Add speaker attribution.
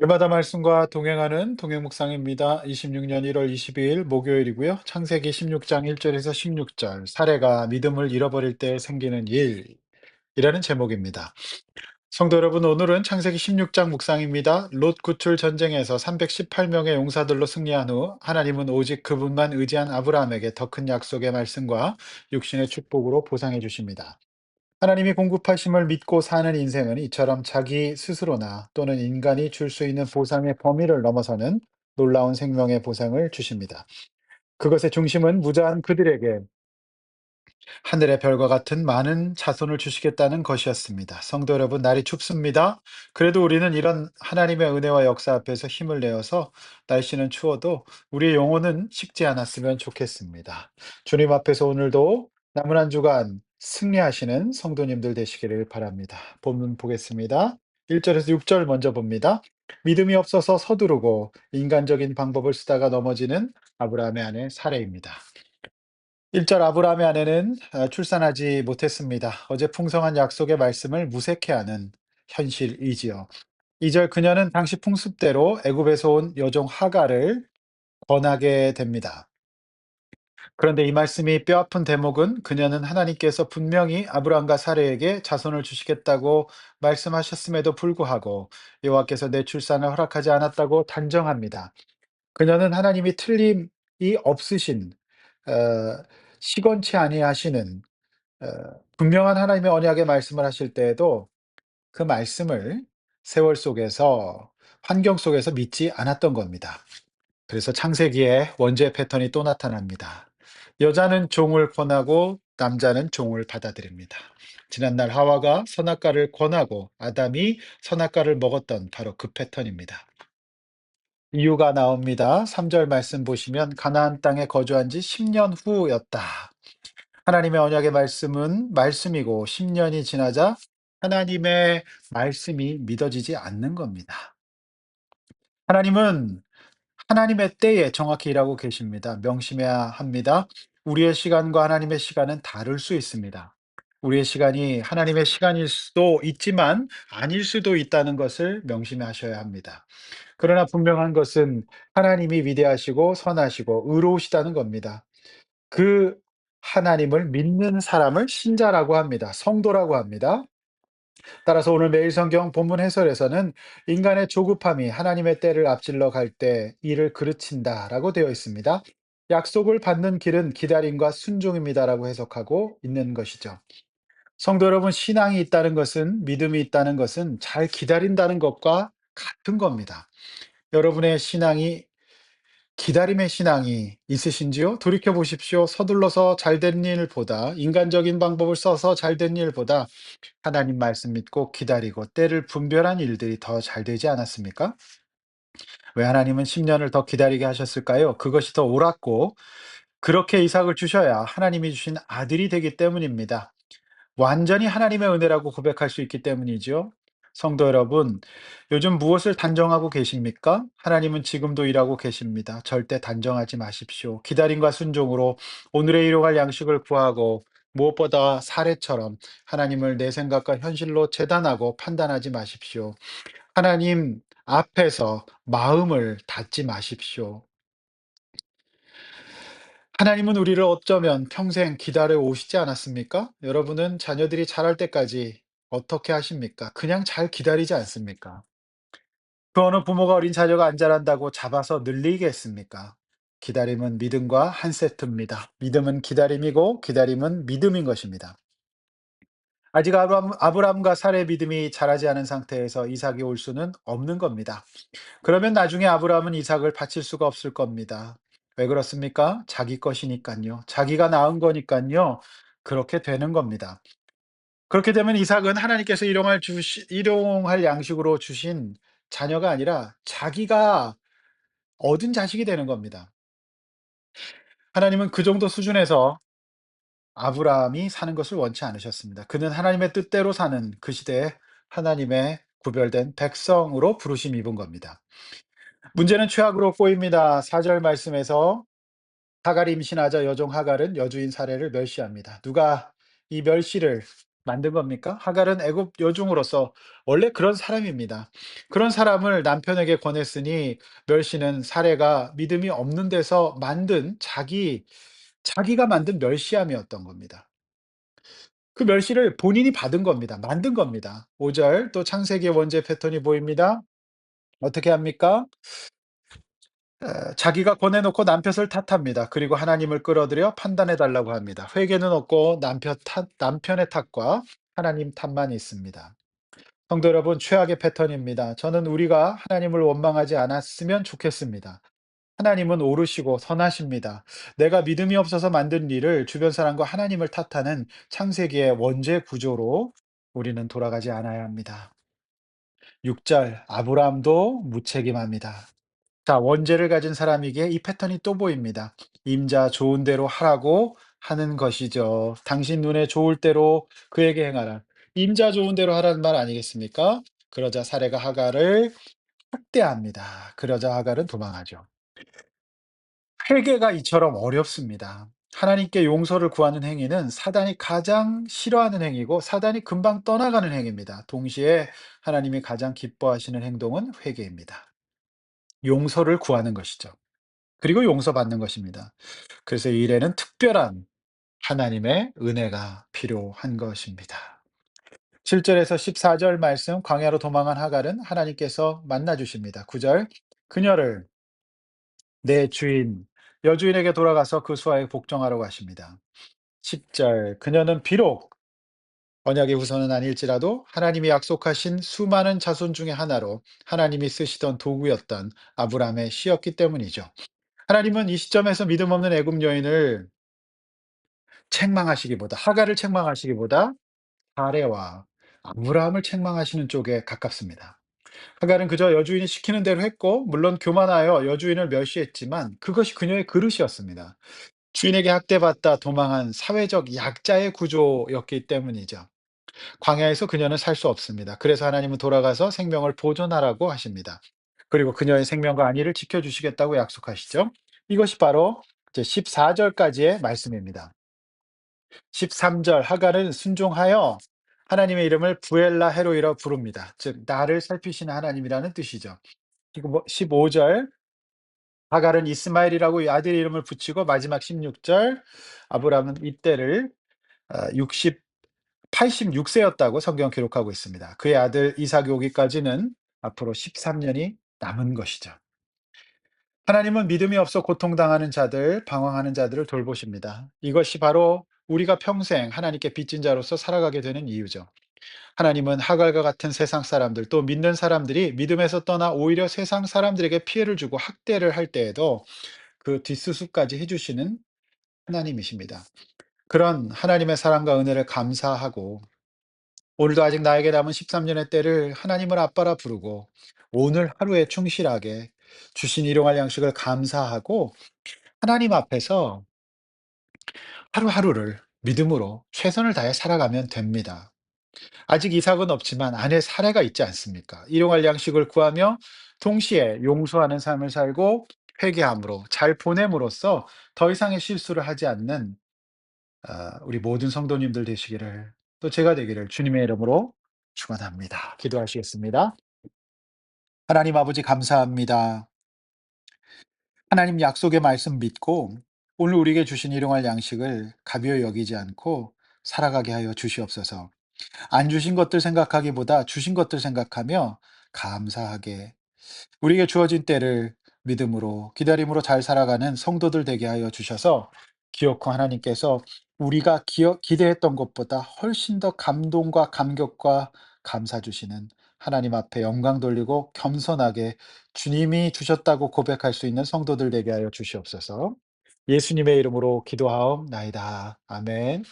Speaker 1: 날마다 말씀과 동행하는 동행 묵상입니다. 26년 1월 22일 목요일이고요. 창세기 16장 1절에서 16절, 사례가 믿음을 잃어버릴 때 생기는 일이라는 제목입니다. 성도 여러분, 오늘은 창세기 16장 묵상입니다. 롯 구출 전쟁에서 318명의 용사들로 승리한 후 하나님은 오직 그분만 의지한 아브라함에게 더 큰 약속의 말씀과 육신의 축복으로 보상해 주십니다. 하나님이 공급하심을 믿고 사는 인생은 이처럼 자기 스스로나 또는 인간이 줄 수 있는 보상의 범위를 넘어서는 놀라운 생명의 보상을 주십니다. 그것의 중심은 무자한 그들에게 하늘의 별과 같은 많은 자손을 주시겠다는 것이었습니다. 성도 여러분, 날이 춥습니다. 그래도 우리는 이런 하나님의 은혜와 역사 앞에서 힘을 내어서 날씨는 추워도 우리의 영혼은 식지 않았으면 좋겠습니다. 주님 앞에서 오늘도 남은 한 주간 승리하시는 성도님들 되시기를 바랍니다. 본문 보겠습니다. 1절에서 6절 먼저 봅니다. 믿음이 없어서 서두르고 인간적인 방법을 쓰다가 넘어지는 아브라함의 아내 사레입니다. 1절 아브라함의 아내는 출산하지 못했습니다. 어제 풍성한 약속의 말씀을 무색해하는 현실이지요. 2절 그녀는 당시 풍습대로 애굽에서 온 여종 하갈을 권하게 됩니다. 그런데 이 말씀이 뼈아픈 대목은 그녀는 하나님께서 분명히 아브라함과 사레에게 자손을 주시겠다고 말씀하셨음에도 불구하고 여호와께서 내 출산을 허락하지 않았다고 단정합니다. 그녀는 하나님이 틀림이 없으신 어, 시건치 아니하시는 어, 분명한 하나님의 언약의 말씀을 하실 때에도 그 말씀을 세월 속에서 환경 속에서 믿지 않았던 겁니다. 그래서 창세기에 원죄 패턴이 또 나타납니다. 여자는 종을 권하고 남자는 종을 받아들입니다. 지난날 하와가 선악과를 권하고 아담이 선악과를 먹었던 바로 그 패턴입니다. 이유가 나옵니다. 3절 말씀 보시면 가나안 땅에 거주한 지 10년 후였다. 하나님의 언약의 말씀은 말씀이고 10년이 지나자 하나님의 말씀이 믿어지지 않는 겁니다. 하나님은 하나님의 때에 정확히 일하고 계십니다. 명심해야 합니다. 우리의 시간과 하나님의 시간은 다를 수 있습니다. 우리의 시간이 하나님의 시간일 수도 있지만 아닐 수도 있다는 것을 명심하셔야 합니다. 그러나 분명한 것은 하나님이 위대하시고 선하시고 의로우시다는 겁니다. 그 하나님을 믿는 사람을 신자라고 합니다. 성도라고 합니다. 따라서 오늘 매일 성경 본문 해설에서는 인간의 조급함이 하나님의 때를 앞질러 갈 때 이를 그르친다라고 되어 있습니다. 약속을 받는 길은 기다림과 순종입니다라고 해석하고 있는 것이죠. 성도 여러분, 신앙이 있다는 것은 믿음이 있다는 것은 잘 기다린다는 것과 같은 겁니다. 여러분의 신앙이 기다림의 신앙이 있으신지요? 돌이켜 보십시오. 서둘러서 잘 된 일보다 인간적인 방법을 써서 잘 된 일보다 하나님 말씀 믿고 기다리고 때를 분별한 일들이 더 잘 되지 않았습니까? 왜 하나님은 10년을 더 기다리게 하셨을까요? 그것이 더 옳았고 그렇게 이삭을 주셔야 하나님이 주신 아들이 되기 때문입니다. 완전히 하나님의 은혜라고 고백할 수 있기 때문이죠. 성도 여러분, 요즘 무엇을 단정하고 계십니까? 하나님은 지금도 일하고 계십니다. 절대 단정하지 마십시오. 기다림과 순종으로 오늘의 일용할 양식을 구하고 무엇보다 사례처럼 하나님을 내 생각과 현실로 재단하고 판단하지 마십시오. 하나님 앞에서 마음을 닫지 마십시오. 하나님은 우리를 어쩌면 평생 기다려 오시지 않았습니까? 여러분은 자녀들이 자랄 때까지 어떻게 하십니까? 그냥 잘 기다리지 않습니까? 그 어느 부모가 어린 자녀가 안 자란다고 잡아서 늘리겠습니까? 기다림은 믿음과 한 세트입니다. 믿음은 기다림이고 기다림은 믿음인 것입니다. 아직 아브람과 사라의 믿음이 자라지 않은 상태에서 이삭이 올 수는 없는 겁니다. 그러면 나중에 아브라함은 이삭을 바칠 수가 없을 겁니다. 왜 그렇습니까? 자기 것이니까요. 자기가 낳은 거니까요. 그렇게 되는 겁니다. 그렇게 되면 이삭은 하나님께서 일용할 양식으로 주신 자녀가 아니라 자기가 얻은 자식이 되는 겁니다. 하나님은 그 정도 수준에서 아브라함이 사는 것을 원치 않으셨습니다. 그는 하나님의 뜻대로 사는 그 시대에 하나님의 구별된 백성으로 부르심 입은 겁니다. 문제는 최악으로 꼬입니다. 4절 말씀에서 하갈이 임신하자 여종 하갈은 여주인 사례를 멸시합니다. 누가 이 멸시를 만든 겁니까? 하갈은 애굽 여종으로서 원래 그런 사람입니다. 그런 사람을 남편에게 권했으니 멸시는 사례가 믿음이 없는 데서 만든 자기가 만든 멸시함이었던 겁니다. 그 멸시를 본인이 받은 겁니다. 만든 겁니다. 5절 또 창세기의 원죄 패턴이 보입니다. 어떻게 합니까? 자기가 권해놓고 남편을 탓합니다. 그리고 하나님을 끌어들여 판단해 달라고 합니다. 회개는 없고 남편의 탓과 하나님 탓만 있습니다. 성도 여러분, 최악의 패턴입니다. 저는 우리가 하나님을 원망하지 않았으면 좋겠습니다. 하나님은 옳으시고 선하십니다. 내가 믿음이 없어서 만든 일을 주변 사람과 하나님을 탓하는 창세기의 원죄 구조로 우리는 돌아가지 않아야 합니다. 6절, 아브라함도 무책임합니다. 자, 원죄를 가진 사람에게 이 패턴이 또 보입니다. 임자 좋은 대로 하라고 하는 것이죠. 당신 눈에 좋을 대로 그에게 행하라. 임자 좋은 대로 하라는 말 아니겠습니까? 그러자 사례가 하갈을 학대합니다. 그러자 하갈은 도망하죠. 회개가 이처럼 어렵습니다. 하나님께 용서를 구하는 행위는 사단이 가장 싫어하는 행위고 사단이 금방 떠나가는 행위입니다. 동시에 하나님이 가장 기뻐하시는 행동은 회개입니다. 용서를 구하는 것이죠. 그리고 용서받는 것입니다. 그래서 이 일에는 특별한 하나님의 은혜가 필요한 것입니다. 7절에서 14절 말씀 광야로 도망한 하갈은 하나님께서 만나 주십니다. 9절 그녀를 내 주인 여주인에게 돌아가서 그 수하에 복종하라고 하십니다. 10절 그녀는 비록 언약의 후손은 아닐지라도 하나님이 약속하신 수많은 자손 중에 하나로 하나님이 쓰시던 도구였던 아브라함의 씨였기 때문이죠. 하나님은 이 시점에서 믿음 없는 애굽 여인을 책망하시기보다 하갈을 책망하시기보다 사레와 아브라함을 책망하시는 쪽에 가깝습니다. 하갈은 그저 여주인이 시키는 대로 했고 물론 교만하여 여주인을 멸시했지만 그것이 그녀의 그릇이었습니다. 주인에게 학대받다 도망한 사회적 약자의 구조였기 때문이죠. 광야에서 그녀는 살 수 없습니다. 그래서 하나님은 돌아가서 생명을 보존하라고 하십니다. 그리고 그녀의 생명과 안위를 지켜주시겠다고 약속하시죠. 이것이 바로 이제 14절까지의 말씀입니다. 13절 하갈은 순종하여 하나님의 이름을 부엘라 헤로이라 부릅니다. 즉 나를 살피시는 하나님이라는 뜻이죠. 그리고 15절 하갈은 이스마엘이라고 아들 이름을 붙이고 마지막 16절 아브라함은 이때를 86세였다고 성경 기록하고 있습니다. 그의 아들 이삭이 오기까지는 앞으로 13년이 남은 것이죠. 하나님은 믿음이 없어 고통당하는 자들, 방황하는 자들을 돌보십니다. 이것이 바로 우리가 평생 하나님께 빚진 자로서 살아가게 되는 이유죠. 하나님은 하갈과 같은 세상 사람들, 또 믿는 사람들이 믿음에서 떠나 오히려 세상 사람들에게 피해를 주고 학대를 할 때에도 그 뒷수습까지 해주시는 하나님이십니다. 그런 하나님의 사랑과 은혜를 감사하고 오늘도 아직 나에게 남은 13년의 때를 하나님을 아빠라 부르고 오늘 하루에 충실하게 주신 일용할 양식을 감사하고 하나님 앞에서 하루하루를 믿음으로 최선을 다해 살아가면 됩니다. 아직 이삭은 없지만 아내 사례가 있지 않습니까? 일용할 양식을 구하며 동시에 용서하는 삶을 살고 회개함으로 잘 보냄으로써 더 이상의 실수를 하지 않는 우리 모든 성도님들 되시기를 또 제가 되기를 주님의 이름으로 축원합니다. 기도하시겠습니다. 하나님 아버지 감사합니다. 하나님 약속의 말씀 믿고 오늘 우리에게 주신 일용할 양식을 가벼이 여기지 않고 살아가게 하여 주시옵소서. 안 주신 것들 생각하기보다 주신 것들 생각하며 감사하게 우리에게 주어진 때를 믿음으로 기다림으로 잘 살아가는 성도들 되게 하여 주셔서 기어코 하나님께서 우리가 기대했던 것보다 훨씬 더 감동과 감격과 감사 주시는 하나님 앞에 영광 돌리고 겸손하게 주님이 주셨다고 고백할 수 있는 성도들 되게 하여 주시옵소서. 예수님의 이름으로 기도하옵나이다. 아멘.